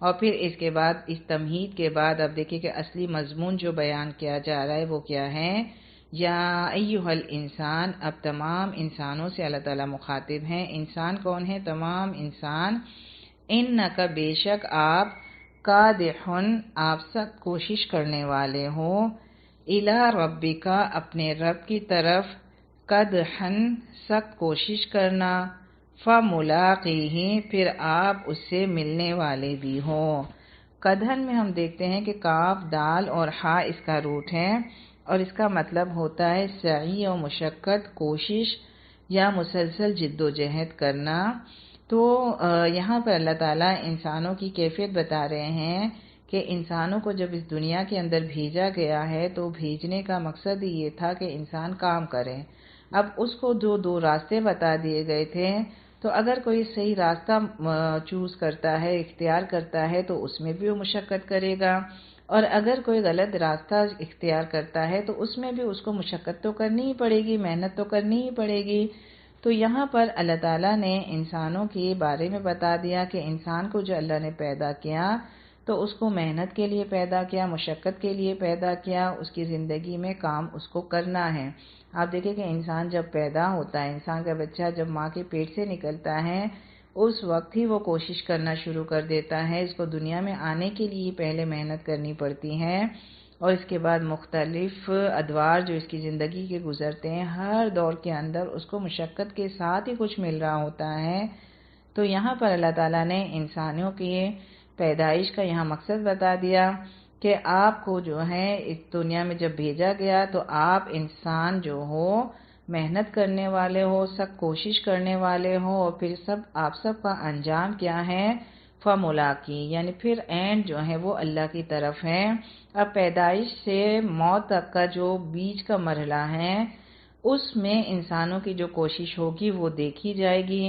اور پھر اس کے بعد اس تمہید کے بعد اب دیکھیں کہ اصلی مضمون جو بیان کیا جا رہا ہے وہ کیا ہے. یا ایھا الانسان، اب تمام انسانوں سے اللہ تعالیٰ مخاطب ہیں. انسان کون ہے؟ تمام انسان. انک، بے شک آپ، قادحن، آپ سب کوشش کرنے والے ہو، الی ربک، اپنے رب کی طرف، قدحن، سخت کوشش کرنا، فملاقیہ، پھر آپ اس سے ملنے والے بھی ہو. قدحن میں ہم دیکھتے ہیں کہ کاف، دال اور ہا اس کا روٹ ہے اور اس کا مطلب ہوتا ہے سعی و مشقت، کوشش یا مسلسل جد و جہد کرنا. تو یہاں پر اللہ تعالیٰ انسانوں کی کیفیت بتا رہے ہیں کہ انسانوں کو جب اس دنیا کے اندر بھیجا گیا ہے تو بھیجنے کا مقصد یہ تھا کہ انسان کام کرے. اب اس کو جو دو راستے بتا دیے گئے تھے، تو اگر کوئی صحیح راستہ چوز کرتا ہے، اختیار کرتا ہے، تو اس میں بھی وہ مشقت کرے گا، اور اگر کوئی غلط راستہ اختیار کرتا ہے تو اس میں بھی اس کو مشقت تو کرنی ہی پڑے گی، محنت تو کرنی ہی پڑے گی. تو یہاں پر اللہ تعالیٰ نے انسانوں کے بارے میں بتا دیا کہ انسان کو جو اللہ نے پیدا کیا تو اس کو محنت کے لیے پیدا کیا، مشقت کے لیے پیدا کیا، اس کی زندگی میں کام اس کو کرنا ہے. آپ دیکھیں کہ انسان جب پیدا ہوتا ہے، انسان کا بچہ جب ماں کے پیٹ سے نکلتا ہے، اس وقت ہی وہ کوشش کرنا شروع کر دیتا ہے. اس کو دنیا میں آنے کے لیے پہلے محنت کرنی پڑتی ہے، اور اس کے بعد مختلف ادوار جو اس کی زندگی کے گزرتے ہیں، ہر دور کے اندر اس کو مشقت کے ساتھ ہی کچھ مل رہا ہوتا ہے. تو یہاں پر اللہ تعالیٰ نے انسانوں کی پیدائش کا یہاں مقصد بتا دیا کہ آپ کو جو ہے اس دنیا میں جب بھیجا گیا تو آپ انسان جو ہو محنت کرنے والے ہو، سب کوشش کرنے والے ہو، اور پھر آپ سب کا انجام کیا ہے؟ فملاقی، یعنی پھر اینڈ جو ہے وہ اللہ کی طرف ہے. اب پیدائش سے موت تک کا جو بیچ کا مرحلہ ہے اس میں انسانوں کی جو کوشش ہوگی وہ دیکھی جائے گی،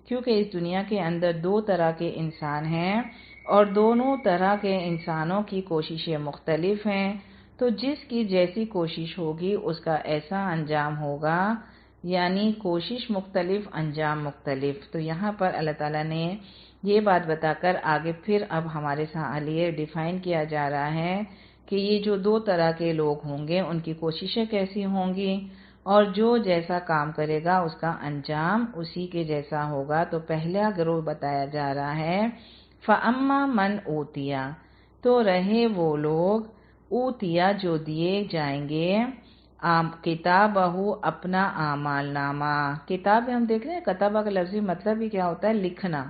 کیونکہ اس دنیا کے اندر دو طرح کے انسان ہیں اور دونوں طرح کے انسانوں کی کوششیں مختلف ہیں. تو جس کی جیسی کوشش ہوگی اس کا ایسا انجام ہوگا، یعنی کوشش مختلف، انجام مختلف. تو یہاں پر اللہ تعالیٰ نے یہ بات بتا کر آگے پھر اب ہمارے لیے ڈیفائن کیا جا رہا ہے کہ یہ جو دو طرح کے لوگ ہوں گے ان کی کوششیں کیسی ہوں گی، اور جو جیسا کام کرے گا اس کا انجام اسی کے جیسا ہوگا. تو پہلا گروہ بتایا جا رہا ہے فَأَمَّا مَنْ أُوتِيَ، تو رہے وہ لوگ، اوتیا جو دیے جائیں گے، کتابہ، اپنا اعمال نامہ. کتاب میں ہم دیکھ رہے ہیں کتابہ کا لفظی مطلب بھی کیا ہوتا ہے؟ لکھنا.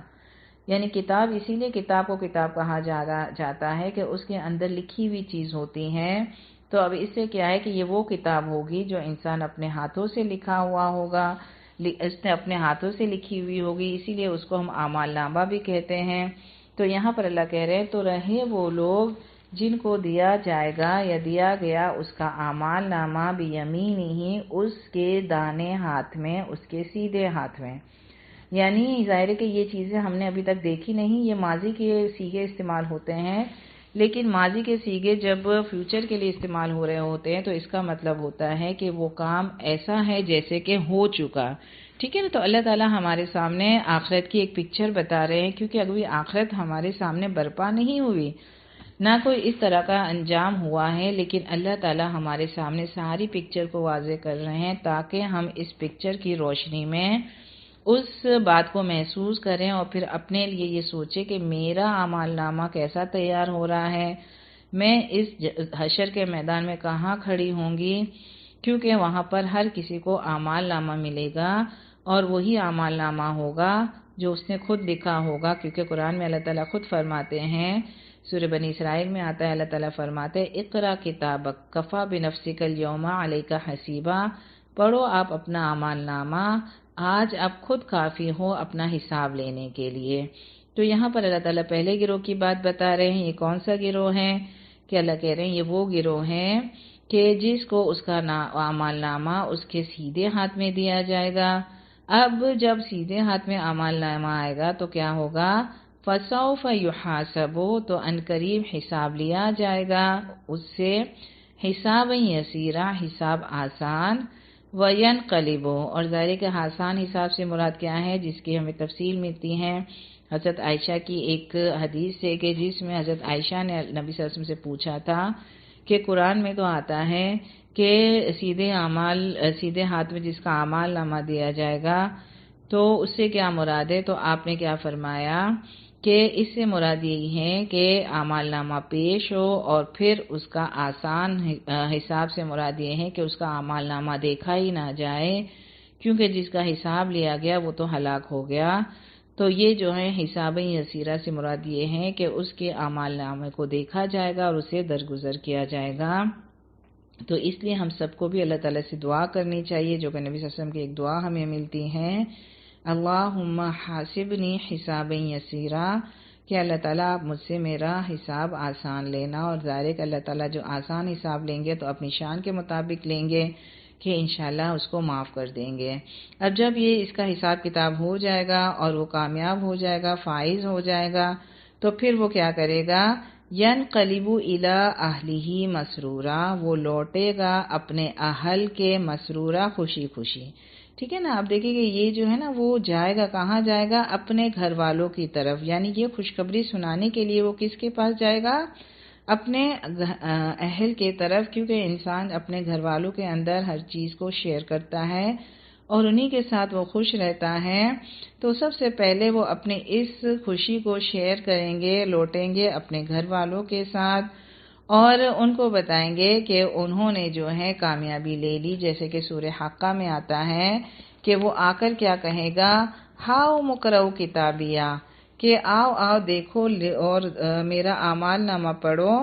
یعنی کتاب اسی لیے کتاب کو کتاب کہا جاتا ہے کہ اس کے اندر لکھی ہوئی چیز ہوتی ہے. تو اب اس سے کیا ہے کہ یہ وہ کتاب ہوگی جو انسان اپنے ہاتھوں سے لکھا ہوا ہوگا، اس نے اپنے ہاتھوں سے لکھی ہوئی ہوگی، اسی لیے اس کو ہم اعمال نامہ بھی کہتے ہیں. تو یہاں پر اللہ کہہ رہے ہیں تو رہے وہ لوگ جن کو دیا جائے گا یا دیا گیا اس کا اعمال نامہ بیمینہ ہی، اس کے دانے ہاتھ میں، اس کے سیدھے ہاتھ میں. یعنی ظاہر ہے کہ یہ چیزیں ہم نے ابھی تک دیکھی نہیں، یہ ماضی کے صیغے استعمال ہوتے ہیں، لیکن ماضی کے صیغے جب فیوچر کے لیے استعمال ہو رہے ہوتے ہیں تو اس کا مطلب ہوتا ہے کہ وہ کام ایسا ہے جیسے کہ ہو چکا. ٹھیک ہے نا؟ تو اللہ تعالیٰ ہمارے سامنے آخرت کی ایک پکچر بتا رہے ہیں، کیونکہ ابھی آخرت ہمارے سامنے برپا نہیں ہوئی، نہ کوئی اس طرح کا انجام ہوا ہے، لیکن اللہ تعالیٰ ہمارے سامنے ساری پکچر کو واضح کر رہے ہیں تاکہ ہم اس پکچر کی روشنی میں اس بات کو محسوس کریں اور پھر اپنے لیے یہ سوچیں کہ میرا اعمال نامہ کیسا تیار ہو رہا ہے، میں اس حشر کے میدان میں کہاں کھڑی ہوں گی، کیونکہ وہاں پر ہر کسی کو اعمال نامہ ملے گا اور وہی اعمال نامہ ہوگا جو اس نے خود لکھا ہوگا. کیونکہ قرآن میں اللہ تعالیٰ خود فرماتے ہیں، سورہ بنی اسرائیل میں آتا ہے، اللہ تعالیٰ فرماتے ہیں اقرا کتابک کفا بنفسک اليوم علیک حسیبا، پڑھو آپ اپنا اعمال نامہ، آج آپ خود کافی ہو اپنا حساب لینے کے لیے. تو یہاں پر اللہ تعالیٰ پہلے گروہ کی بات بتا رہے ہیں. یہ کون سا گروہ ہے؟ کہ اللہ کہہ رہے ہیں یہ وہ گروہ ہے کہ جس کو اس کا اعمال نامہ اس کے سیدھے ہاتھ میں دیا جائے گا. اب جب سیدھے ہاتھ میں اعمال نامہ آئے گا تو کیا ہوگا؟ فَسَوْفَ يُحَاسَبُ، تو عنقریب حساب لیا جائے گا اس سے، حساب یسیرا، حساب آسان، وَيَنْقَلِبُ، اور ظاہر کہ آسان حساب سے مراد کیا ہے جس کی ہمیں تفصیل ملتی ہے حضرت عائشہ کی ایک حدیث ہے کہ جس میں حضرت عائشہ نے نبی صلی اللہ علیہ وسلم سے پوچھا تھا کہ قرآن میں تو آتا ہے کہ سیدھے ہاتھ میں جس کا اعمال نامہ دیا جائے گا تو اس سے کیا مراد ہے؟ تو آپ نے کیا فرمایا کہ اس سے مراد یہی ہے کہ اعمال نامہ پیش ہو اور پھر اس کا آسان حساب سے مراد یہ ہے کہ اس کا اعمال نامہ دیکھا ہی نہ جائے، کیونکہ جس کا حساب لیا گیا وہ تو ہلاک ہو گیا۔ تو یہ جو ہے حساب یسیرہ سے مراد یہ ہے کہ اس کے اعمال نامے کو دیکھا جائے گا اور اسے درگزر کیا جائے گا۔ تو اس لیے ہم سب کو بھی اللہ تعالیٰ سے دعا کرنی چاہیے، جو کہ نبی صلی اللہ علیہ وسلم کی ایک دعا ہمیں ملتی ہے، اللہم حاسبنی حسابا یسیرا، کہ اللہ تعالیٰ آپ مجھ سے میرا حساب آسان لینا، اور ظاہر ہے کہ اللہ تعالیٰ جو آسان حساب لیں گے تو اپنی شان کے مطابق لیں گے کہ انشاءاللہ اس کو معاف کر دیں گے۔ اب جب یہ اس کا حساب کتاب ہو جائے گا اور وہ کامیاب ہو جائے گا، فائز ہو جائے گا، تو پھر وہ کیا کرے گا؟ ینقلب الی اہلہ مسرورا، وہ لوٹے گا اپنے اہل کے مسرورا، خوشی خوشی۔ ٹھیک ہے نا؟ اب دیکھیں کہ یہ جو ہے نا وہ جائے گا کہاں جائے گا؟ اپنے گھر والوں کی طرف، یعنی یہ خوشخبری سنانے کے لیے وہ کس کے پاس جائے گا؟ اپنے اہل کے طرف، کیونکہ انسان اپنے گھر والوں کے اندر ہر چیز کو شیئر کرتا ہے اور انہی کے ساتھ وہ خوش رہتا ہے، تو سب سے پہلے وہ اپنے اس خوشی کو شیئر کریں گے، لوٹیں گے اپنے گھر والوں کے ساتھ اور ان کو بتائیں گے کہ انہوں نے جو ہے کامیابی لے لی، جیسے کہ سورہ حقہ میں آتا ہے کہ وہ آ کر کیا کہے گا؟ ہاؤ مقرؤ کتابیہ، کہ آؤ دیکھو اور میرا اعمال نامہ پڑھو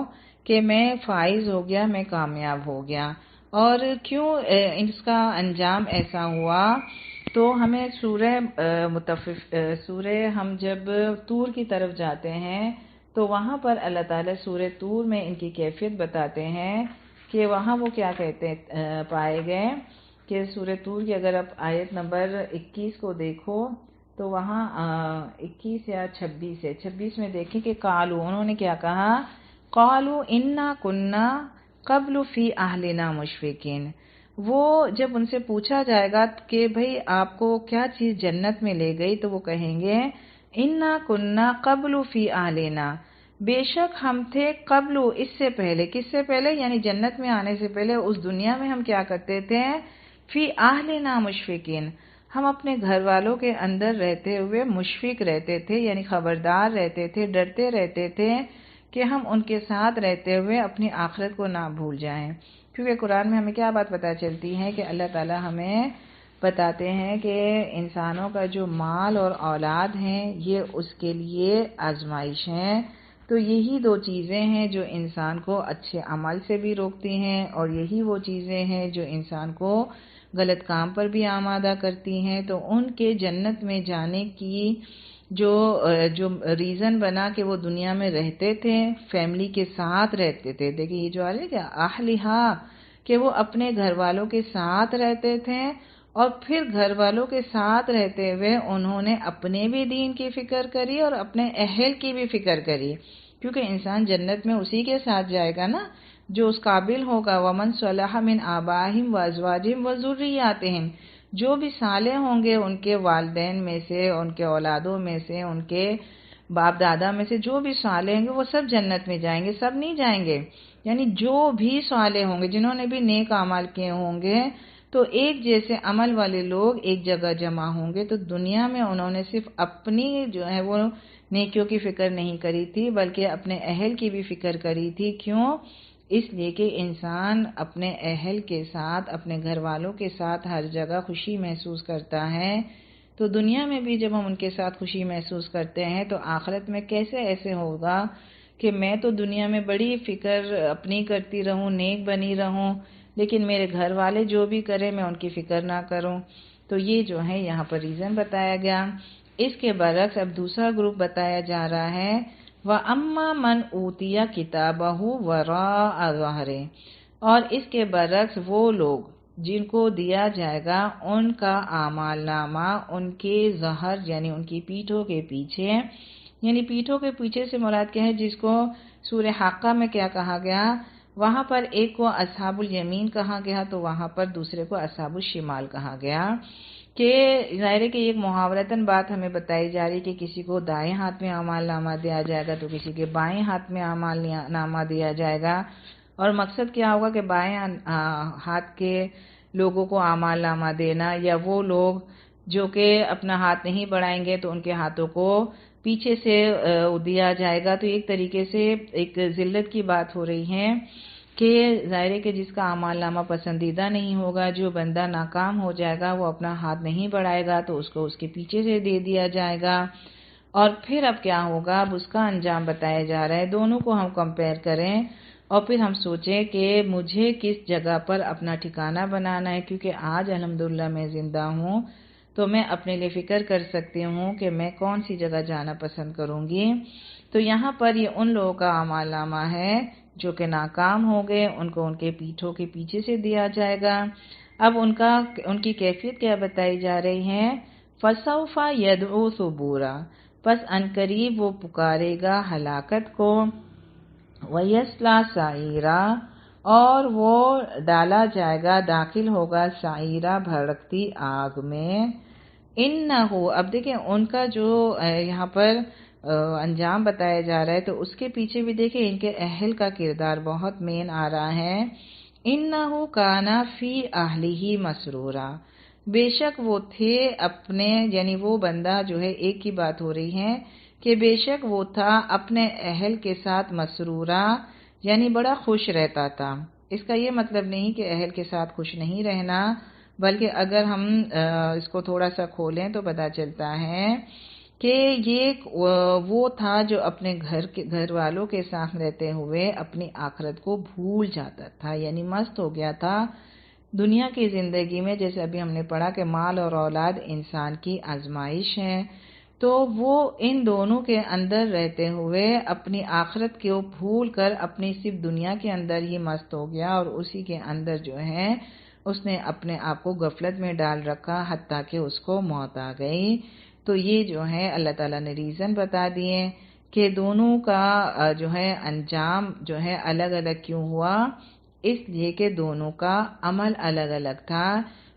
کہ میں فائز ہو گیا، میں کامیاب ہو گیا۔ اور کیوں اس کا انجام ایسا ہوا؟ تو ہمیں سورہ ہم جب طور کی طرف جاتے ہیں تو وہاں پر اللہ تعالیٰ سورہ طور میں ان کی کیفیت بتاتے ہیں کہ وہاں وہ کیا کہتے پائے گئے کہ سورہ طور کی اگر آپ آیت نمبر 21 کو دیکھو تو وہاں 21 یا 26 ہے، 26 میں دیکھیں کہ قالو، انہوں نے کیا کہا؟ قالو انا کننا قبل فی اہلنا مشفقین۔ وہ جب ان سے پوچھا جائے گا کہ بھئی آپ کو کیا چیز جنت میں لے گئی، تو وہ کہیں گے انا کننا قبل فی اہلنا، بے شک ہم تھے قبل، اس سے پہلے، کس سے پہلے؟ یعنی جنت میں آنے سے پہلے اس دنیا میں ہم کیا کرتے تھے؟ فی اہلنا مشفقین، ہم اپنے گھر والوں کے اندر رہتے ہوئے مشفق رہتے تھے، یعنی خبردار رہتے تھے، ڈرتے رہتے تھے کہ ہم ان کے ساتھ رہتے ہوئے اپنی آخرت کو نہ بھول جائیں۔ کیونکہ قرآن میں ہمیں کیا بات پتہ چلتی ہے کہ اللہ تعالیٰ ہمیں بتاتے ہیں کہ انسانوں کا جو مال اور اولاد ہیں یہ اس کے لیے آزمائش ہیں، تو یہی دو چیزیں ہیں جو انسان کو اچھے عمل سے بھی روکتی ہیں، اور یہی وہ چیزیں ہیں جو انسان کو غلط کام پر بھی آمادہ کرتی ہیں۔ تو ان کے جنت میں جانے کی جو ریزن بنا کہ وہ دنیا میں رہتے تھے، فیملی کے ساتھ رہتے تھے، دیکھیں یہ جو آ رہا ہے کہ اہلہا، کہ وہ اپنے گھر والوں کے ساتھ رہتے تھے، اور پھر گھر والوں کے ساتھ رہتے ہوئے انہوں نے اپنے بھی دین کی فکر کری اور اپنے اہل کی بھی فکر کری، کیونکہ انسان جنت میں اسی کے ساتھ جائے گا نا جو اس قابل ہوگا۔ وَمَنْ صَلَحَ مِنْ آبَائِهِمْ وَأَزْوَاجِهِمْ وَذُرِّيَّاتِهِمْ، جو بھی صالح ہوں گے ان کے والدین میں سے، ان کے اولادوں میں سے، ان کے باپ دادا میں سے، جو بھی صالح ہوں گے وہ سب جنت میں جائیں گے، سب نہیں جائیں گے، یعنی جو بھی صالح ہوں گے، جنہوں نے بھی نیک اعمال کیے ہوں گے، تو ایک جیسے عمل والے لوگ ایک جگہ جمع ہوں گے۔ تو دنیا میں انہوں نے صرف اپنی جو ہے وہ نیکیوں کی فکر نہیں کری تھی، بلکہ اپنے اہل کی بھی فکر کری تھی۔ کیوں؟ اس لیے کہ انسان اپنے اہل کے ساتھ، اپنے گھر والوں کے ساتھ ہر جگہ خوشی محسوس کرتا ہے، تو دنیا میں بھی جب ہم ان کے ساتھ خوشی محسوس کرتے ہیں تو آخرت میں کیسے ایسے ہوگا کہ میں تو دنیا میں بڑی فکر اپنی کرتی رہوں، نیک بنی رہوں، لیکن میرے گھر والے جو بھی کریں میں ان کی فکر نہ کروں۔ تو یہ جو ہے یہاں پر ریزن بتایا گیا۔ اس کے برعکس اب دوسرا گروپ بتایا جا رہا ہے، وَأَمَّا مَنْ أُوتِيَ كِتَابَهُ وَرَاءَ ظَهْرِهِ، اور اس کے برعکس وہ لوگ جن کو دیا جائے گا ان کا اعمال نامہ ان کے ظہر، یعنی ان کی پیٹھوں کے پیچھے، یعنی پیٹھوں کے پیچھے سے مراد کیا ہے؟ جس کو سورہ حاقہ میں کیا کہا گیا؟ وہاں پر ایک کو اصحاب الیمین کہا گیا، تو وہاں پر دوسرے کو اصحاب الشمال کہا گیا، کہ ظاہر ہے کہ ایک محاورتاً بات ہمیں بتائی جا رہی کہ کسی کو دائیں ہاتھ میں اعمال نامہ دیا جائے گا تو کسی کے بائیں ہاتھ میں اعمال نامہ دیا جائے گا، اور مقصد کیا ہوگا کہ بائیں ہاتھ کے لوگوں کو اعمال نامہ دینا، یا وہ لوگ جو کہ اپنا ہاتھ نہیں بڑھائیں گے تو ان کے ہاتھوں کو پیچھے سے دیا جائے گا۔ تو ایک طریقے سے ایک ذلت کی بات ہو رہی ہے کہ ظاہر ہے کہ جس کا اعمال نامہ پسندیدہ نہیں ہوگا، جو بندہ ناکام ہو جائے گا، وہ اپنا ہاتھ نہیں بڑھائے گا تو اس کو اس کے پیچھے سے دے دیا جائے گا۔ اور پھر اب کیا ہوگا، اب اس کا انجام بتایا جا رہا ہے۔ دونوں کو ہم کمپیئر کریں اور پھر ہم سوچیں کہ مجھے کس جگہ پر اپنا ٹھکانہ بنانا ہے، کیونکہ آج الحمدللہ میں زندہ ہوں تو میں اپنے لیے فکر کر سکتی ہوں کہ میں کون سی جگہ جانا پسند کروں گی۔ تو یہاں پر یہ ان لوگوں کا اعمال نامہ ہے جو کہ ناکام ہو گئے، ان کو ان کے پیٹھوں کے پیچھے سے دیا جائے گا۔ اب ان کی کیفیت کیا بتائی جا رہی ہے، فَسَوْفَ يَدْعُو ثُبُورًا، پس عنقریب وہ پکارے گا ہلاکت کو، وَيَصْلَىٰ سَعِيرًا، اور وہ ڈالا جائے گا، داخل ہوگا سعیرہ بھڑکتی آگ میں۔ انہو، اب دیکھیں ان کا جو یہاں پر انجام بتایا جا رہا ہے تو اس کے پیچھے بھی دیکھیں ان کے اہل کا کردار بہت مین آ رہا ہے۔ انہو کانا فی اہلہ مسرورا، بے شک وہ تھے اپنے، یعنی وہ بندہ جو ہے، ایک کی بات ہو رہی ہے کہ بے شک وہ تھا اپنے اہل کے ساتھ مسرورا، یعنی بڑا خوش رہتا تھا۔ اس کا یہ مطلب نہیں کہ اہل کے ساتھ خوش نہیں رہنا، بلکہ اگر ہم اس کو تھوڑا سا کھولیں تو پتہ چلتا ہے کہ یہ وہ تھا جو اپنے گھر والوں کے ساتھ رہتے ہوئے اپنی آخرت کو بھول جاتا تھا، یعنی مست ہو گیا تھا دنیا کی زندگی میں۔ جیسے ابھی ہم نے پڑھا کہ مال اور اولاد انسان کی آزمائش ہے، تو وہ ان دونوں کے اندر رہتے ہوئے اپنی آخرت کو بھول کر اپنی صرف دنیا کے اندر ہی مست ہو گیا، اور اسی کے اندر جو ہے اس نے اپنے آپ کو غفلت میں ڈال رکھا، حتیٰ کہ اس کو موت آ گئی۔ تو یہ جو ہے اللہ تعالیٰ نے ریزن بتا دیے کہ دونوں کا جو ہے انجام جو ہے الگ الگ کیوں ہوا، اس لیے کہ دونوں کا عمل الگ الگ تھا۔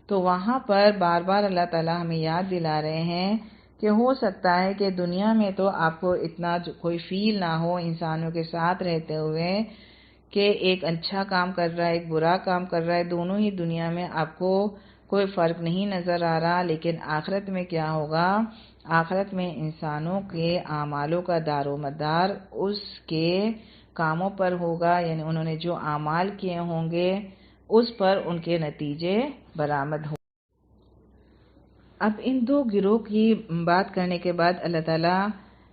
تو وہاں پر بار بار اللہ تعالیٰ ہمیں یاد دلا رہے ہیں کہ ہو سکتا ہے کہ دنیا میں تو آپ کو اتنا کوئی فیل نہ ہو انسانوں کے ساتھ رہتے ہوئے کہ ایک اچھا کام کر رہا ہے، ایک برا کام کر رہا ہے، دونوں ہی دنیا میں آپ کو کوئی فرق نہیں نظر آ رہا، لیکن آخرت میں کیا ہوگا، آخرت میں انسانوں کے اعمالوں کا دار و مدار اس کے کاموں پر ہوگا، یعنی انہوں نے جو اعمال کیے ہوں گے اس پر ان کے نتیجے برآمد ہوں۔ اب ان دو گروہ کی بات کرنے کے بعد اللہ تعالیٰ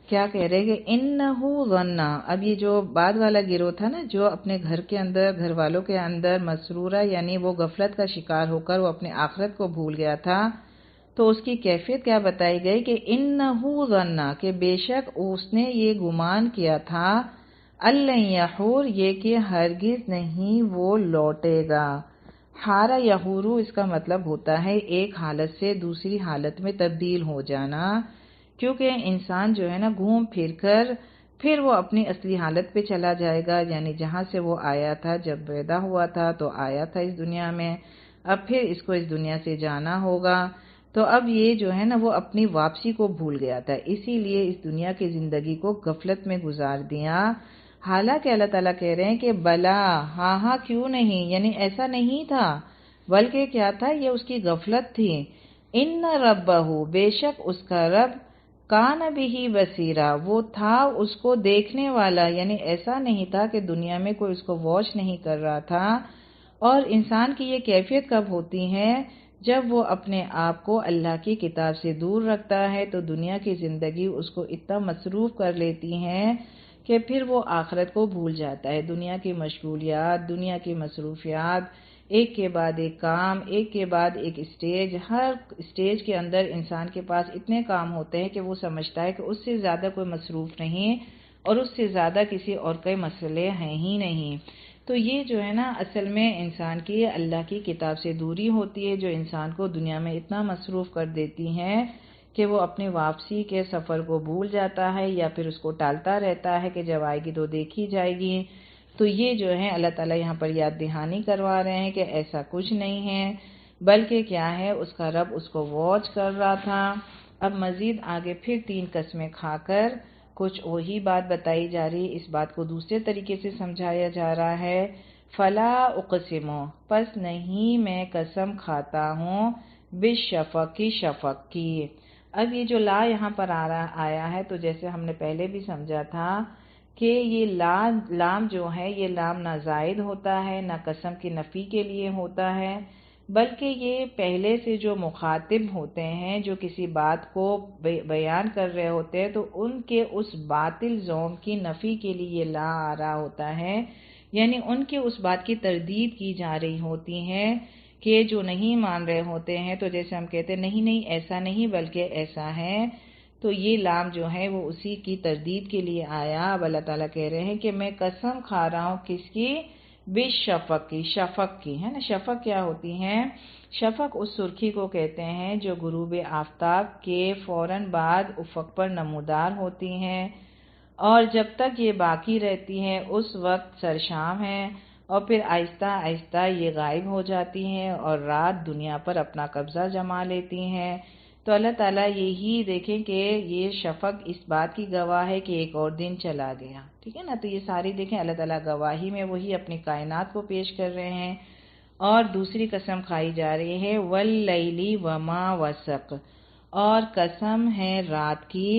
کیا کہہ رہے کہ انہو ظن، اب یہ جو بعد والا گروہ تھا نا جو اپنے گھر کے اندر، گھر والوں کے اندر مسرورہ، یعنی وہ غفلت کا شکار ہو کر وہ اپنے آخرت کو بھول گیا تھا، تو اس کی کیفیت کیا بتائی گئی کہ انہو ظن، کہ بے شک اس نے یہ گمان کیا تھا، اللن یحور، یہ کہ ہرگز نہیں وہ لوٹے گا۔ حارہ یحورو اس کا مطلب ہوتا ہے ایک حالت سے دوسری حالت میں تبدیل ہو جانا، کیونکہ انسان جو ہے نا گھوم پھر کر پھر وہ اپنی اصلی حالت پہ چلا جائے گا، یعنی جہاں سے وہ آیا تھا، جب پیدا ہوا تھا تو آیا تھا اس دنیا میں، اب پھر اس کو اس دنیا سے جانا ہوگا۔ تو اب یہ جو ہے نا وہ اپنی واپسی کو بھول گیا تھا، اسی لیے اس دنیا کی زندگی کو غفلت میں گزار دیا۔ حالانکہ اللہ تعالیٰ کہہ رہے ہیں کہ بلا، ہاں ہاں کیوں نہیں، یعنی ایسا نہیں تھا، بلکہ کیا تھا، یہ اس کی غفلت تھی۔ ان ربہ، بے شک اس کا رب، کان بہ بصیرا، وہ تھا اس کو دیکھنے والا، یعنی ایسا نہیں تھا کہ دنیا میں کوئی اس کو واچ نہیں کر رہا تھا۔ اور انسان کی یہ کیفیت کب ہوتی ہے، جب وہ اپنے آپ کو اللہ کی کتاب سے دور رکھتا ہے تو دنیا کی زندگی اس کو اتنا مصروف کر لیتی ہے کہ پھر وہ آخرت کو بھول جاتا ہے۔ دنیا کی مشغولیات، دنیا کی مصروفیات، ایک کے بعد ایک کام، ایک کے بعد ایک اسٹیج، ہر اسٹیج کے اندر انسان کے پاس اتنے کام ہوتے ہیں کہ وہ سمجھتا ہے کہ اس سے زیادہ کوئی مصروف نہیں اور اس سے زیادہ کسی اور کے مسئلے ہیں ہی نہیں۔ تو یہ جو ہے نا اصل میں انسان کی اللہ کی کتاب سے دوری ہوتی ہے، جو انسان کو دنیا میں اتنا مصروف کر دیتی ہے کہ وہ اپنی واپسی کے سفر کو بھول جاتا ہے یا پھر اس کو ٹالتا رہتا ہے کہ جب آئے گی تو دیکھی جائے گی۔ تو یہ جو ہے اللہ تعالیٰ یہاں پر یاد دہانی کروا رہے ہیں کہ ایسا کچھ نہیں ہے، بلکہ کیا ہے اس کا رب اس کو واچ کر رہا تھا۔ اب مزید آگے پھر 3 قسمیں کھا کر کچھ وہی بات بتائی جا رہی، اس بات کو دوسرے طریقے سے سمجھایا جا رہا ہے۔ فلا اقسم، پس نہیں میں قسم کھاتا ہوں، بالشفق کی، شفق کی۔ اب یہ جو لا یہاں پر آیا ہے تو جیسے ہم نے پہلے بھی سمجھا تھا کہ یہ لام جو ہے یہ لام نہ زائد ہوتا ہے نہ قسم کی نفی کے لیے ہوتا ہے، بلکہ یہ پہلے سے جو مخاطب ہوتے ہیں جو کسی بات کو بیان کر رہے ہوتے ہیں تو ان کے اس باطل زعم کی نفی کے لیے یہ لا آ رہا ہوتا ہے، یعنی ان کے اس بات کی تردید کی جا رہی ہوتی ہے کہ جو نہیں مان رہے ہوتے ہیں، تو جیسے ہم کہتے ہیں نہیں ایسا نہیں بلکہ ایسا ہے، تو یہ لام جو ہے وہ اسی کی تردید کے لیے آیا۔ اب اللہ تعالیٰ کہہ رہے ہیں کہ میں قسم کھا رہا ہوں کس کی؟ بالشفق کی، شفق کی، ہے نا۔ شفق کیا ہوتی ہے؟ شفق اس سرخی کو کہتے ہیں جو غروب آفتاب کے فوراً بعد افق پر نمودار ہوتی ہیں، اور جب تک یہ باقی رہتی ہیں اس وقت سرشام ہے، اور پھر آہستہ آہستہ یہ غائب ہو جاتی ہیں اور رات دنیا پر اپنا قبضہ جما لیتی ہیں۔ تو اللہ تعالیٰ یہی دیکھیں کہ یہ شفق اس بات کی گواہ ہے کہ ایک اور دن چلا گیا، ٹھیک ہے نا۔ تو یہ ساری دیکھیں اللہ تعالیٰ گواہی میں وہی اپنی کائنات کو پیش کر رہے ہیں۔ اور دوسری قسم کھائی جا رہی ہے واللیل وما وسق، اور قسم ہے رات کی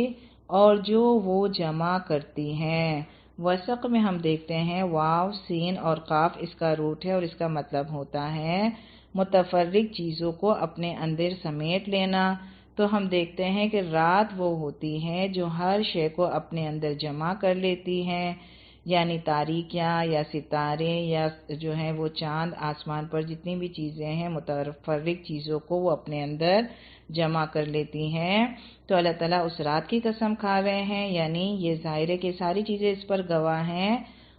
اور جو وہ جمع کرتی ہیں۔ وسق میں ہم دیکھتے ہیں واو سین اور قاف اس کا روٹ ہے اور اس کا مطلب ہوتا ہے متفرق چیزوں کو اپنے اندر سمیٹ لینا۔ تو ہم دیکھتے ہیں کہ رات وہ ہوتی ہے جو ہر شے کو اپنے اندر جمع کر لیتی ہے، یعنی تاریکیاں یا ستارے یا جو ہیں وہ چاند، آسمان پر جتنی بھی چیزیں ہیں متفرق چیزوں کو وہ اپنے اندر جمع کر لیتی ہیں۔ تو اللہ تعالیٰ اس رات کی قسم کھا رہے ہیں، یعنی یہ ظاہر ہے کہ ساری چیزیں اس پر گواہ ہیں۔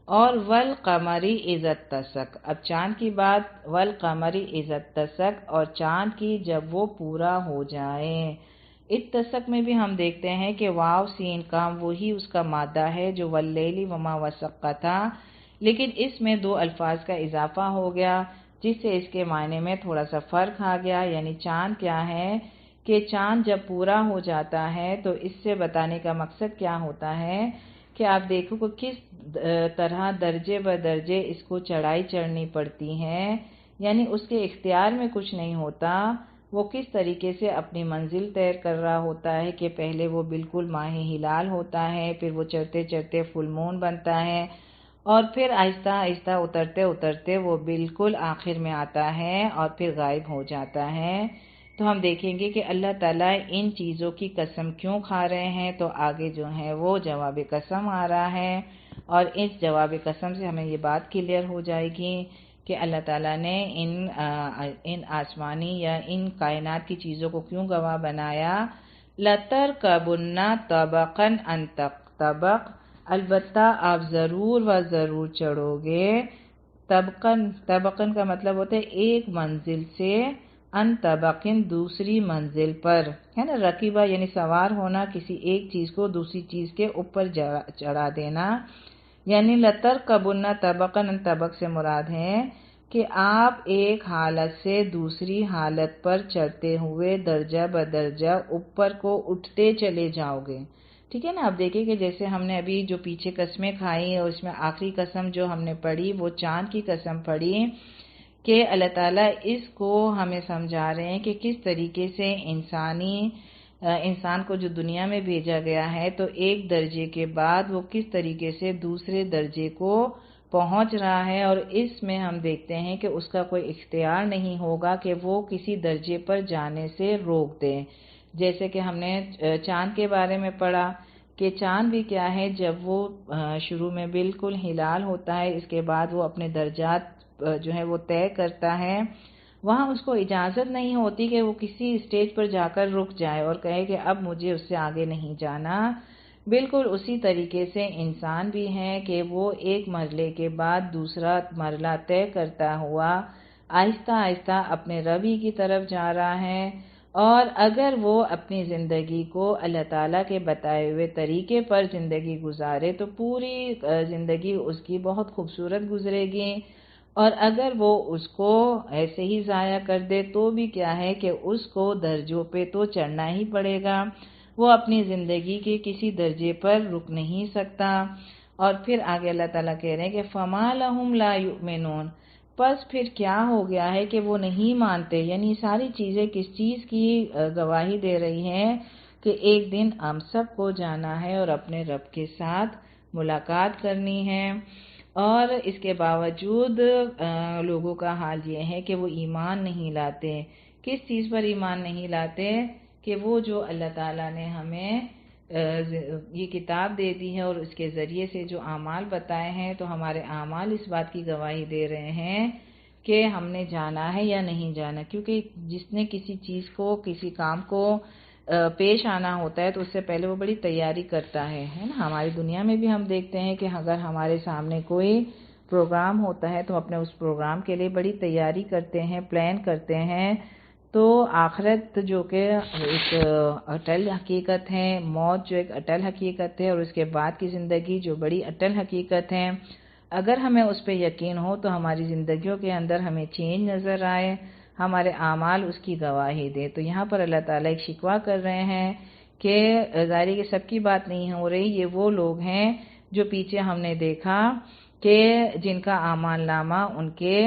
اور والقمر اذا اتسق، اب چاند کی بات، والقمر اذا اتسق، اور چاند کی جب وہ پورا ہو جائے۔ اتسق میں بھی ہم دیکھتے ہیں کہ واو سین کام وہی اس کا مادہ ہے جو واللیل وما وسق کا تھا، لیکن اس میں 2 الفاظ کا اضافہ ہو گیا جس سے اس کے معنی میں تھوڑا سا فرق آ گیا۔ یعنی چاند کیا ہے کہ چاند جب پورا ہو جاتا ہے تو اس سے بتانے کا مقصد کیا ہوتا ہے کہ آپ دیکھو کہ کس طرح درجے بدرجے اس کو چڑھائی چڑھنی پڑتی ہے، یعنی اس کے اختیار میں کچھ نہیں ہوتا، وہ کس طریقے سے اپنی منزل طے کر رہا ہوتا ہے کہ پہلے وہ بالکل ماہ ہلال ہوتا ہے، پھر وہ چڑھتے چڑھتے فل مون بنتا ہے، اور پھر آہستہ آہستہ اترتے اترتے وہ بالکل آخر میں آتا ہے اور پھر غائب ہو جاتا ہے۔ تو ہم دیکھیں گے کہ اللہ تعالیٰ ان چیزوں کی قسم کیوں کھا رہے ہیں، تو آگے جو ہے وہ جواب قسم آ رہا ہے، اور اس جواب قسم سے ہمیں یہ بات کلیئر ہو جائے گی کہ اللہ تعالیٰ نے ان آسمانی یا ان کائنات کی چیزوں کو کیوں گواہ بنایا۔ لَتَرْكَبُنَّ طَبَقًا عَنْ طَبَقٍ، البتہ آپ ضرور و ضرور چڑھو گے، طبقن کا مطلب ہوتا ہے ایک منزل سے، ان طبقن دوسری منزل پر، ہے نا۔ رکیبہ یعنی سوار ہونا، کسی ایک چیز کو دوسری چیز کے اوپر چڑھا دینا، یعنی لَتَرْكَبُنَّ طَبَقًا عَنْ طَبَقٍ سے مراد ہے کہ آپ ایک حالت سے دوسری حالت پر چڑھتے ہوئے درجہ بدرجہ اوپر کو اٹھتے چلے جاؤ گے، ٹھیک ہے نا۔ اب دیکھیں کہ جیسے ہم نے ابھی جو پیچھے قسمیں کھائی اور اس میں آخری قسم جو ہم نے پڑھی وہ چاند کی قسم پڑھی، کہ اللہ تعالیٰ اس کو ہمیں سمجھا رہے ہیں کہ کس طریقے سے انسان کو جو دنیا میں بھیجا گیا ہے تو ایک درجے کے بعد وہ کس طریقے سے دوسرے درجے کو پہنچ رہا ہے، اور اس میں ہم دیکھتے ہیں کہ اس کا کوئی اختیار نہیں ہوگا کہ وہ کسی درجے پر جانے سے روک دے۔ جیسے کہ ہم نے چاند کے بارے میں پڑھا کہ چاند بھی کیا ہے، جب وہ شروع میں بالکل ہلال ہوتا ہے، اس کے بعد وہ اپنے درجات جو ہے وہ طے کرتا ہے، وہاں اس کو اجازت نہیں ہوتی کہ وہ کسی اسٹیج پر جا کر رک جائے اور کہے کہ اب مجھے اس سے آگے نہیں جانا۔ بالکل اسی طریقے سے انسان بھی ہے کہ وہ ایک مرحلے کے بعد دوسرا مرحلہ طے کرتا ہوا آہستہ آہستہ اپنے رب ہی کی طرف جا رہا ہے، اور اگر وہ اپنی زندگی کو اللہ تعالیٰ کے بتائے ہوئے طریقے پر زندگی گزارے تو پوری زندگی اس کی بہت خوبصورت گزرے گی، اور اگر وہ اس کو ایسے ہی ضائع کر دے تو بھی کیا ہے کہ اس کو درجوں پہ تو چڑھنا ہی پڑے گا، وہ اپنی زندگی کے کسی درجے پر رک نہیں سکتا۔ اور پھر آگے اللہ تعالیٰ کہہ رہے ہیں کہ فَمَا لَهُمْ لَا يُؤْمِنُونَ، پس پھر کیا ہو گیا ہے کہ وہ نہیں مانتے، یعنی ساری چیزیں کس چیز کی گواہی دے رہی ہیں کہ ایک دن ہم سب کو جانا ہے اور اپنے رب کے ساتھ ملاقات کرنی ہے، اور اس کے باوجود لوگوں کا حال یہ ہے کہ وہ ایمان نہیں لاتے۔ کس چیز پر ایمان نہیں لاتے؟ کہ وہ جو اللہ تعالیٰ نے ہمیں یہ کتاب دے دی ہے اور اس کے ذریعے سے جو اعمال بتائے ہیں، تو ہمارے اعمال اس بات کی گواہی دے رہے ہیں کہ ہم نے جانا ہے یا نہیں جانا، کیونکہ جس نے کسی چیز کو، کسی کام کو پیش آنا ہوتا ہے تو اس سے پہلے وہ بڑی تیاری کرتا ہے نا۔ ہماری دنیا میں بھی ہم دیکھتے ہیں کہ اگر ہمارے سامنے کوئی پروگرام ہوتا ہے تو اپنے اس پروگرام کے لیے بڑی تیاری کرتے ہیں، پلان کرتے ہیں۔ تو آخرت جو کہ ایک اٹل حقیقت ہے، موت جو ایک اٹل حقیقت ہے، اور اس کے بعد کی زندگی جو بڑی اٹل حقیقت ہے، اگر ہمیں اس پہ یقین ہو تو ہماری زندگیوں کے اندر ہمیں چینج نظر آئے، ہمارے اعمال اس کی گواہی دے۔ تو یہاں پر اللہ تعالیٰ ایک شکوہ کر رہے ہیں کہ ظاہر کہ سب کی بات نہیں ہو رہی، یہ وہ لوگ ہیں جو پیچھے ہم نے دیکھا کہ جن کا اعمال نامہ ان کے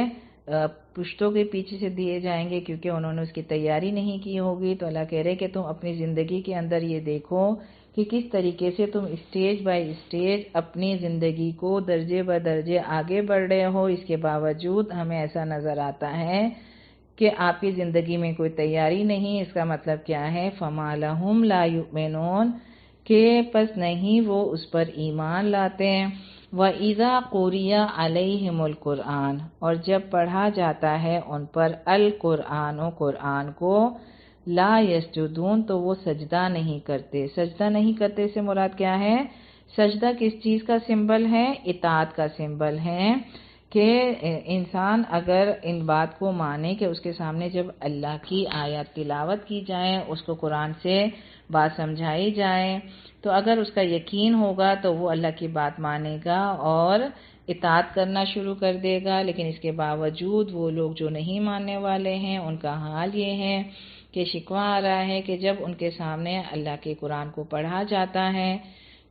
پشتوں کے پیچھے سے دیے جائیں گے کیونکہ انہوں نے اس کی تیاری نہیں کی ہوگی۔ تو اللہ کہہ رہے کہ تم اپنی زندگی کے اندر یہ دیکھو کہ کس طریقے سے تم اسٹیج بائی اسٹیج اپنی زندگی کو درجے بدرجے آگے بڑھ رہے ہو، اس کے باوجود ہمیں ایسا نظر آتا ہے کہ آپ کی زندگی میں کوئی تیاری نہیں۔ اس کا مطلب کیا ہے؟ فَمَا لَهُمْ لَا يُؤْمِنُونَ، کہ پس نہیں وہ اس پر ایمان لاتے ہیں۔ وَإِذَا قُرِئَ عَلَيْهِمُ الْقُرْآنُ، اور جب پڑھا جاتا ہے ان پر القرآن و قرآن کو، لا یسجدون، تو وہ سجدہ نہیں کرتے۔ سجدہ نہیں کرتے سے مراد کیا ہے؟ سجدہ کس چیز کا سمبل ہے؟ اطاعت کا سمبل ہے، کہ انسان اگر ان بات کو مانے کہ اس کے سامنے جب اللہ کی آیات تلاوت کی جائیں، اس کو قرآن سے بات سمجھائی جائے، تو اگر اس کا یقین ہوگا تو وہ اللہ کی بات مانے گا اور اطاعت کرنا شروع کر دے گا۔ لیکن اس کے باوجود وہ لوگ جو نہیں ماننے والے ہیں، ان کا حال یہ ہے کہ شکوہ آ رہا ہے کہ جب ان کے سامنے اللہ کے قرآن کو پڑھا جاتا ہے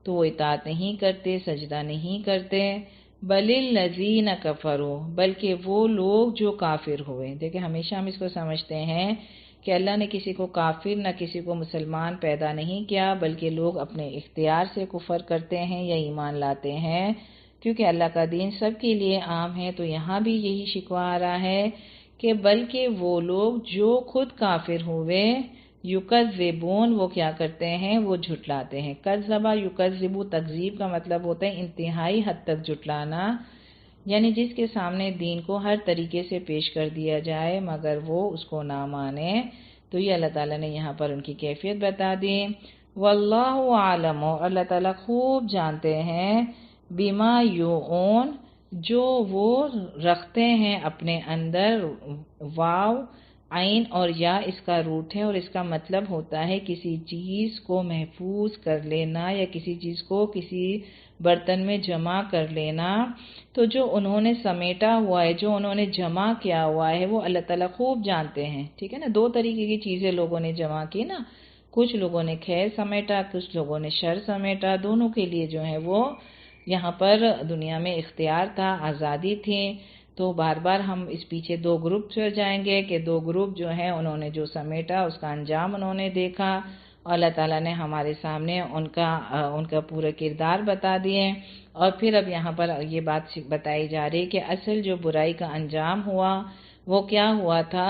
تو وہ اطاعت نہیں کرتے، سجدہ نہیں کرتے۔ بل الذین کفروا، بلکہ وہ لوگ جو کافر ہوئے۔ دیکھیں ہمیشہ ہم اس کو سمجھتے ہیں کہ اللہ نے کسی کو کافر نہ کسی کو مسلمان پیدا نہیں کیا، بلکہ لوگ اپنے اختیار سے کفر کرتے ہیں یا ایمان لاتے ہیں، کیونکہ اللہ کا دین سب کے لیے عام ہے۔ تو یہاں بھی یہی شکوہ آ رہا ہے کہ بلکہ وہ لوگ جو خود کافر ہوئے، یکذبون، وہ کیا کرتے ہیں؟ وہ جھٹلاتے ہیں۔ کذبا یکذبو، تکذیب کا مطلب ہوتا ہے انتہائی حد تک جھٹلانا، یعنی جس کے سامنے دین کو ہر طریقے سے پیش کر دیا جائے مگر وہ اس کو نہ مانے۔ تو یہ اللہ تعالیٰ نے یہاں پر ان کی کیفیت بتا دی۔ واللہ عالم، اور اللہ تعالیٰ خوب جانتے ہیں، بما یوعون، جو وہ رکھتے ہیں اپنے اندر۔ واو، عین اور یا اس کا روٹ ہے، اور اس کا مطلب ہوتا ہے کسی چیز کو محفوظ کر لینا یا کسی چیز کو کسی برتن میں جمع کر لینا۔ تو جو انہوں نے سمیٹا ہوا ہے، جو انہوں نے جمع کیا ہوا ہے، وہ اللہ تعالیٰ خوب جانتے ہیں۔ ٹھیک ہے نا، دو طریقے کی چیزیں لوگوں نے جمع کی نا، کچھ لوگوں نے خیر سمیٹا، کچھ لوگوں نے شر سمیٹا، دونوں کے لیے جو ہے وہ یہاں پر دنیا میں اختیار تھا، آزادی تھی۔ تو بار بار ہم اس پیچھے دو گروپ چل جائیں گے کہ دو گروپ جو ہیں انہوں نے جو سمیٹا اس کا انجام انہوں نے دیکھا، اور اللہ تعالیٰ نے ہمارے سامنے ان کا پورا کردار بتا دیے۔ اور پھر اب یہاں پر یہ بات بتائی جا رہی کہ اصل جو برائی کا انجام ہوا وہ کیا ہوا تھا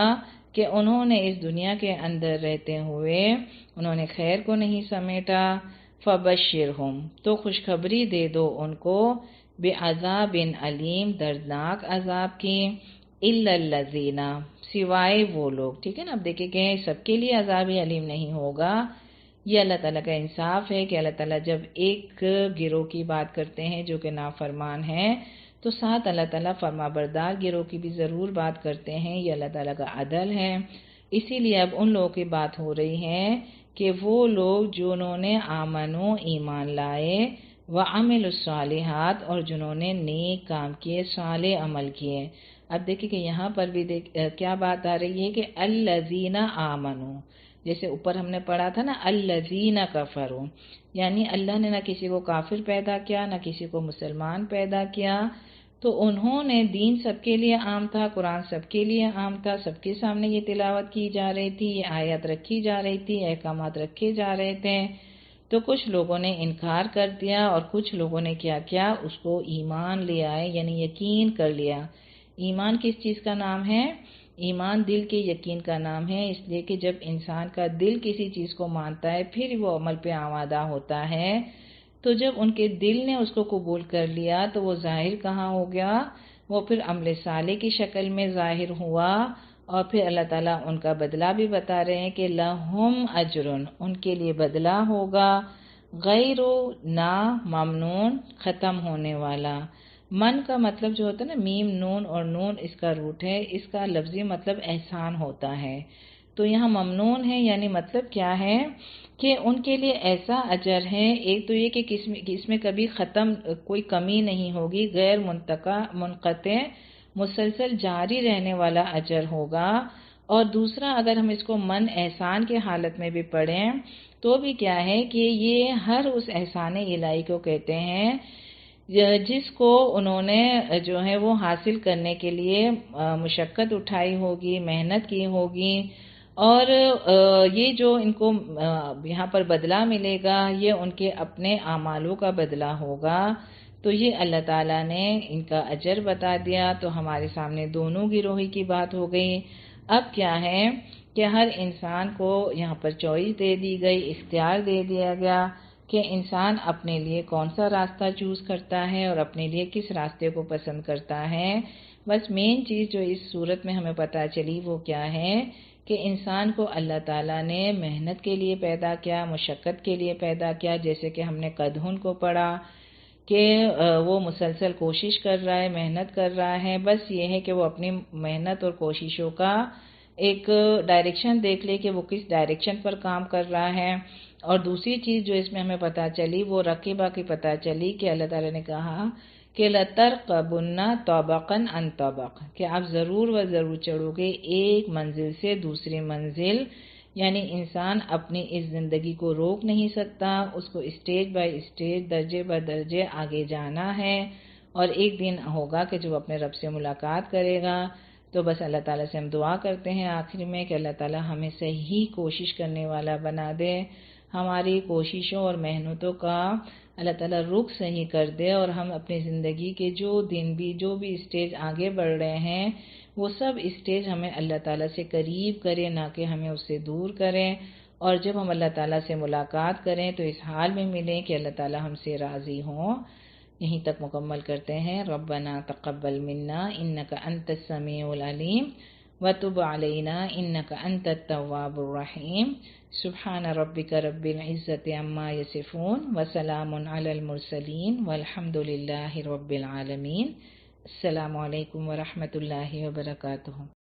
کہ انہوں نے اس دنیا کے اندر رہتے ہوئے انہوں نے خیر کو نہیں سمیٹا۔ فبشرہم، تو خوشخبری دے دو ان کو، بعذاب علیم، دردناک عذاب کی، الا الذین، سوائے وہ لوگ۔ ٹھیک ہے نا، اب دیکھیں کہ سب کے لیے عذاب علیم نہیں ہوگا۔ یہ اللہ تعالیٰ کا انصاف ہے کہ اللہ تعالیٰ جب ایک گروہ کی بات کرتے ہیں جو کہ نافرمان ہے تو ساتھ اللہ تعالیٰ فرما بردار گروہ کی بھی ضرور بات کرتے ہیں۔ یہ اللہ تعالیٰ کا عدل ہے۔ اسی لیے اب ان لوگوں کی بات ہو رہی ہے کہ وہ لوگ جنہوں نے آمنو، ایمان لائے، وعملوا الصالحات، اور جنہوں نے نیک کام کیے، صالح عمل کیے۔ اب دیکھیں کہ یہاں پر بھی کیا بات آ رہی ہے کہ الذین آمنوا، جیسے اوپر ہم نے پڑھا تھا نا الذین کفروا، یعنی اللہ نے نہ کسی کو کافر پیدا کیا نہ کسی کو مسلمان پیدا کیا، تو انہوں نے دین سب کے لیے عام تھا، قرآن سب کے لیے عام تھا، سب کے سامنے یہ تلاوت کی جا رہی تھی، یہ آیت رکھی جا رہی تھی، احکامات رکھے جا رہے تھے، تو کچھ لوگوں نے انکار کر دیا اور کچھ لوگوں نے کیا کیا، اس کو ایمان لے آئے، یعنی یقین کر لیا۔ ایمان کس چیز کا نام ہے؟ ایمان دل کے یقین کا نام ہے، اس لیے کہ جب انسان کا دل کسی چیز کو مانتا ہے پھر وہ عمل پہ آمادہ ہوتا ہے، تو جب ان کے دل نے اس کو قبول کر لیا تو وہ ظاہر کہاں ہو گیا؟ وہ پھر عمل صالح کی شکل میں ظاہر ہوا، اور پھر اللہ تعالیٰ ان کا بدلہ بھی بتا رہے ہیں کہ لہم اجرن، ان کے لیے بدلہ ہوگا، غیر نا ممنون، ختم ہونے والا۔ من کا مطلب جو ہوتا ہے نا، میم نون اور نون اس کا روٹ ہے، اس کا لفظی مطلب احسان ہوتا ہے، تو یہاں ممنون ہے، یعنی مطلب کیا ہے کہ ان کے لیے ایسا اجر ہے، ایک تو یہ کہ اس میں کبھی ختم کوئی کمی نہیں ہوگی، غیر منقطع، مسلسل جاری رہنے والا اجر ہوگا، اور دوسرا اگر ہم اس کو من احسان کے حالت میں بھی پڑھیں تو بھی کیا ہے کہ یہ ہر اس احسان الہی کو کہتے ہیں جس کو انہوں نے جو ہے وہ حاصل کرنے کے لیے مشقت اٹھائی ہوگی، محنت کی ہوگی، اور یہ جو ان کو یہاں پر بدلہ ملے گا یہ ان کے اپنے اعمالوں کا بدلہ ہوگا۔ تو یہ اللہ تعالیٰ نے ان کا اجر بتا دیا، تو ہمارے سامنے دونوں گروہی کی بات ہو گئی۔ اب کیا ہے کہ ہر انسان کو یہاں پر چوائس دے دی گئی، اختیار دے دیا گیا کہ انسان اپنے لیے کون سا راستہ چوز کرتا ہے اور اپنے لیے کس راستے کو پسند کرتا ہے۔ بس مین چیز جو اس صورت میں ہمیں پتہ چلی وہ کیا ہے کہ انسان کو اللہ تعالیٰ نے محنت کے لیے پیدا کیا، مشقت کے لیے پیدا کیا، جیسے کہ ہم نے قدہن کو پڑھا کہ وہ مسلسل کوشش کر رہا ہے، محنت کر رہا ہے، بس یہ ہے کہ وہ اپنی محنت اور کوششوں کا ایک ڈائریکشن دیکھ لے کہ وہ کس ڈائریکشن پر کام کر رہا ہے۔ اور دوسری چیز جو اس میں ہمیں پتہ چلی وہ رقیبہ کی پتہ چلی کہ اللہ تعالیٰ نے کہا کہ لَتَرْقَبُنَّ طَبَقًا عَنْ طَبَقٍ، کہ آپ ضرور و ضرور چڑھو گے ایک منزل سے دوسری منزل، یعنی انسان اپنی اس زندگی کو روک نہیں سکتا، اس کو اسٹیج بائی اسٹیج، درجے بائی درجے آگے جانا ہے، اور ایک دن ہوگا کہ جب اپنے رب سے ملاقات کرے گا۔ تو بس اللہ تعالیٰ سے ہم دعا کرتے ہیں آخر میں کہ اللہ تعالیٰ ہمیں صحیح کوشش کرنے والا بنا دے، ہماری کوششوں اور محنتوں کا اللہ تعالیٰ رخ صحیح کر دے، اور ہم اپنی زندگی کے جو دن بھی جو بھی اسٹیج آگے بڑھ رہے ہیں وہ سب اسٹیج ہمیں اللہ تعالیٰ سے قریب کرے، نہ کہ ہمیں اس سے دور کریں، اور جب ہم اللہ تعالیٰ سے ملاقات کریں تو اس حال میں ملیں کہ اللہ تعالیٰ ہم سے راضی ہوں۔ یہیں تک مکمل کرتے ہیں۔ ربنا تقبل منا انک انت السمیع العلیم وتب علینا انک انت التواب الرحیم۔ سبحان ربک رب العزت عما یصفون وسلام علی المرسلین والحمد للہ رب العالمین۔ السلام علیکم ورحمۃ اللہ وبرکاتہ۔